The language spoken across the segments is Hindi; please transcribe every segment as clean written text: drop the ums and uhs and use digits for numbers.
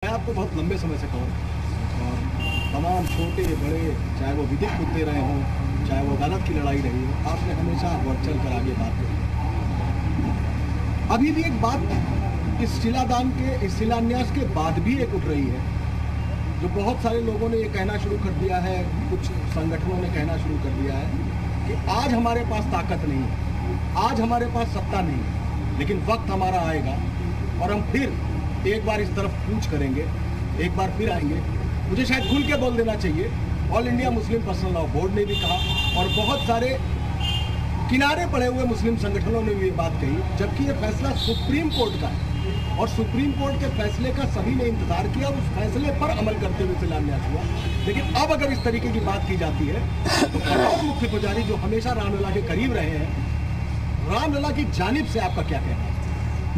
मैं आपको बहुत लंबे समय से कवर और तमाम छोटे बड़े, चाहे वो विधिक मुद्दे रहे हों, चाहे वो अदालत की लड़ाई रही हो, आपने हमेशा बढ़ चढ़ कर आगे बात करी। अभी भी एक बात इस शिलादान के, इस शिलान्यास के बाद भी एक उठ रही है, जो बहुत सारे लोगों ने ये कहना शुरू कर दिया है, कुछ संगठनों ने कहना शुरू कर दिया है कि आज हमारे पास ताकत नहीं है, आज हमारे पास सत्ता नहीं है, लेकिन वक्त हमारा आएगा और हम फिर एक बार इस तरफ कूच करेंगे, एक बार फिर आएंगे। मुझे शायद खुल के बोल देना चाहिए, all India Muslim personal law board ने भी कहा और बहुत सारे किनारे पड़े हुए मुस्लिम संगठनों ने भी ये बात कही, जबकि ये फैसला सुप्रीम कोर्ट का है और सुप्रीम कोर्ट के फैसले का सभी ने इंतजार किया, उस फैसले पर अमल करते हुए शिलान्यास हुआ। लेकिन अब अगर इस तरीके की बात की जाती है तो कठोर मुख्य पुजारी जो हमेशा रामलला के करीब रहे हैं, रामलला की जानिब से आपका क्या कहना है?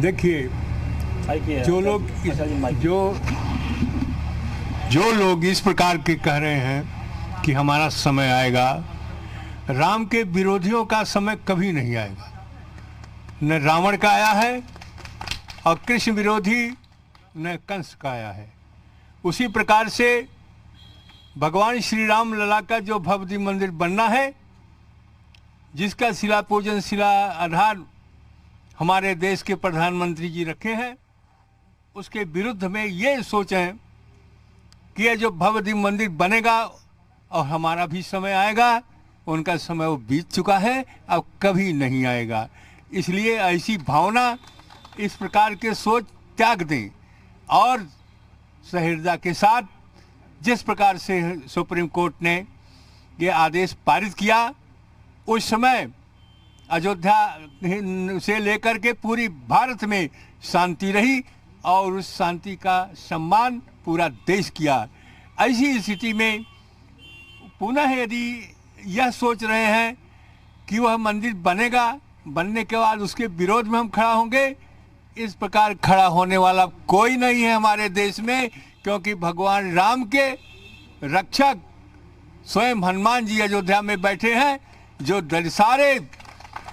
देखिए, जो लोग इस प्रकार के कह रहे हैं कि हमारा समय आएगा, राम के विरोधियों का समय कभी नहीं आएगा। न रावण का आया है और कृष्ण विरोधी न कंस का आया है। उसी प्रकार से भगवान श्री राम लला का जो भव्य मंदिर बनना है, जिसका शिला पूजन, शिला आधार हमारे देश के प्रधानमंत्री जी रखे हैं, उसके विरुद्ध में ये सोचें कि ये जो भव्य मंदिर बनेगा और हमारा भी समय आएगा, उनका समय वो बीत चुका है, अब कभी नहीं आएगा। इसलिए ऐसी भावना, इस प्रकार के सोच त्याग दें और सहृदयता के साथ जिस प्रकार से सुप्रीम कोर्ट ने ये आदेश पारित किया, उस समय अयोध्या से लेकर के पूरी भारत में शांति रही और उस शांति का सम्मान पूरा देश किया। ऐसी स्थिति में पुनः यदि यह सोच रहे हैं कि वह मंदिर बनेगा, बनने के बाद उसके विरोध में हम खड़ा होंगे, इस प्रकार खड़ा होने वाला कोई नहीं है हमारे देश में, क्योंकि भगवान राम के रक्षक स्वयं हनुमान जी अयोध्या में बैठे हैं, जो सारे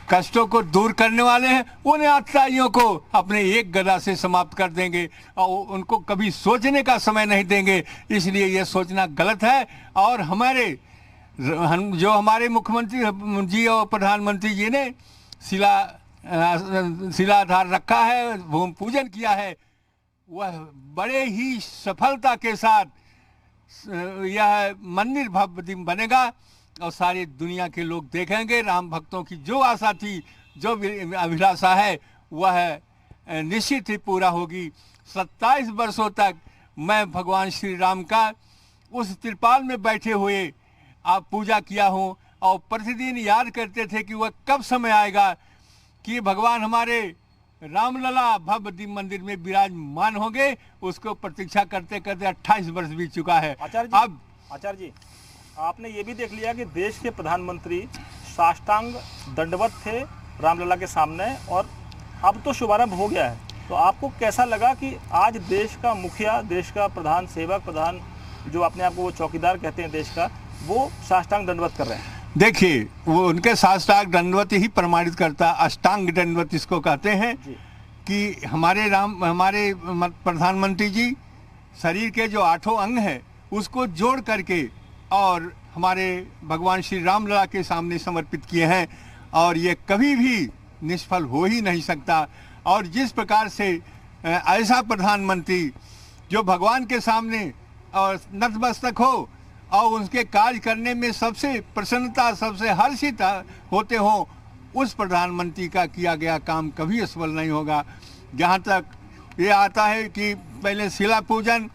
कष्टों को दूर करने वाले हैं। उन आतताइयों को अपने एक गदा से समाप्त कर देंगे और उनको कभी सोचने का समय नहीं देंगे। इसलिए यह सोचना गलत है और जो हमारे मुख्यमंत्री जी और प्रधानमंत्री जी ने शिलाधार रखा है, भूमि पूजन किया है, वह बड़े ही सफलता के साथ यह मंदिर भव्य बनेगा और सारी दुनिया के लोग देखेंगे। राम भक्तों की जो आशा थी, जो अभिलाषा है, वह निश्चित ही पूरा होगी। 27 वर्षों तक मैं भगवान श्री राम का उस त्रिपाल में बैठे हुए आप पूजा किया हूँ और प्रतिदिन याद करते थे कि वह कब समय आएगा कि भगवान हमारे रामलला भव्य मंदिर में विराजमान होंगे। उसको प्रतीक्षा करते करते 28 वर्ष बीत चुका है। आचार्य जी, आपने ये भी देख लिया कि देश के प्रधानमंत्री साष्टांग दंडवत थे रामलला के सामने और अब तो शुभारंभ हो गया है, तो आपको कैसा लगा कि आज देश का मुखिया, देश का प्रधान सेवक, प्रधान जो अपने आप को वो चौकीदार कहते हैं देश का, वो साष्टांग दंडवत कर रहे हैं? देखिए, वो उनके साष्टांग दंडवत ही प्रमाणित करता, अष्टांग दंडवत इसको कहते हैं कि हमारे प्रधानमंत्री जी शरीर के जो 8 अंग हैं उसको जोड़ करके और हमारे भगवान श्री रामलला के सामने समर्पित किए हैं और ये कभी भी निष्फल हो ही नहीं सकता। और जिस प्रकार से ऐसा प्रधानमंत्री जो भगवान के सामने और नतमस्तक हो और उनके कार्य करने में सबसे प्रसन्नता, सबसे हर्षित होते हो, उस प्रधानमंत्री का किया गया काम कभी असफल नहीं होगा। जहाँ तक ये आता है कि पहले शिला पूजन,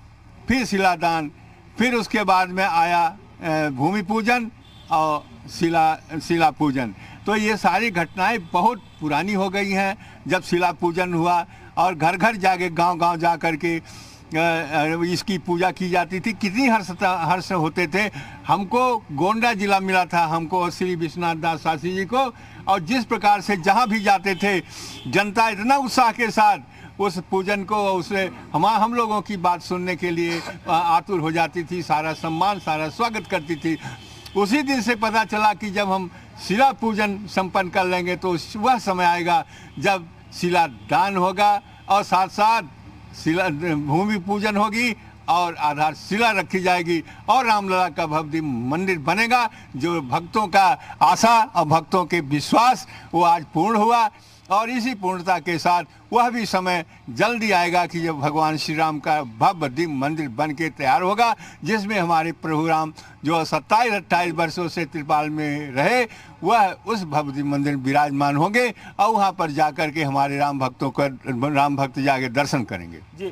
फिर शिलादान, फिर उसके बाद में आया भूमि पूजन और शिला पूजन। तो ये सारी घटनाएं बहुत पुरानी हो गई हैं। जब शिला पूजन हुआ और घर घर जाके गांव-गांव जा कर के इसकी पूजा की जाती थी, कितनी हर्ष होते थे। हमको गोंडा जिला मिला था, हमको और श्री विश्वनाथ दास शास्त्री जी को, और जिस प्रकार से जहाँ भी जाते थे जनता इतना उत्साह के साथ उस पूजन को, उसे हम लोगों की बात सुनने के लिए आतुर हो जाती थी, सारा सम्मान, सारा स्वागत करती थी। उसी दिन से पता चला कि जब हम शिला पूजन संपन्न कर लेंगे तो वह समय आएगा जब शिला दान होगा और साथ साथ शिला भूमि पूजन होगी और आधारशिला रखी जाएगी और रामलला का भव्य मंदिर बनेगा। जो भक्तों का आशा और भक्तों के विश्वास वो आज पूर्ण हुआ और इसी पूर्णता के साथ वह भी समय जल्दी आएगा कि जब भगवान श्री राम का भव्य दिव्य मंदिर बन के तैयार होगा, जिसमें हमारे प्रभु राम जो 27-28 वर्षों से त्रिपाल में रहे वह उस भव्य दिव्य मंदिर विराजमान होंगे और वहाँ पर जाकर के हमारे राम भक्त जाके दर्शन करेंगे। जी।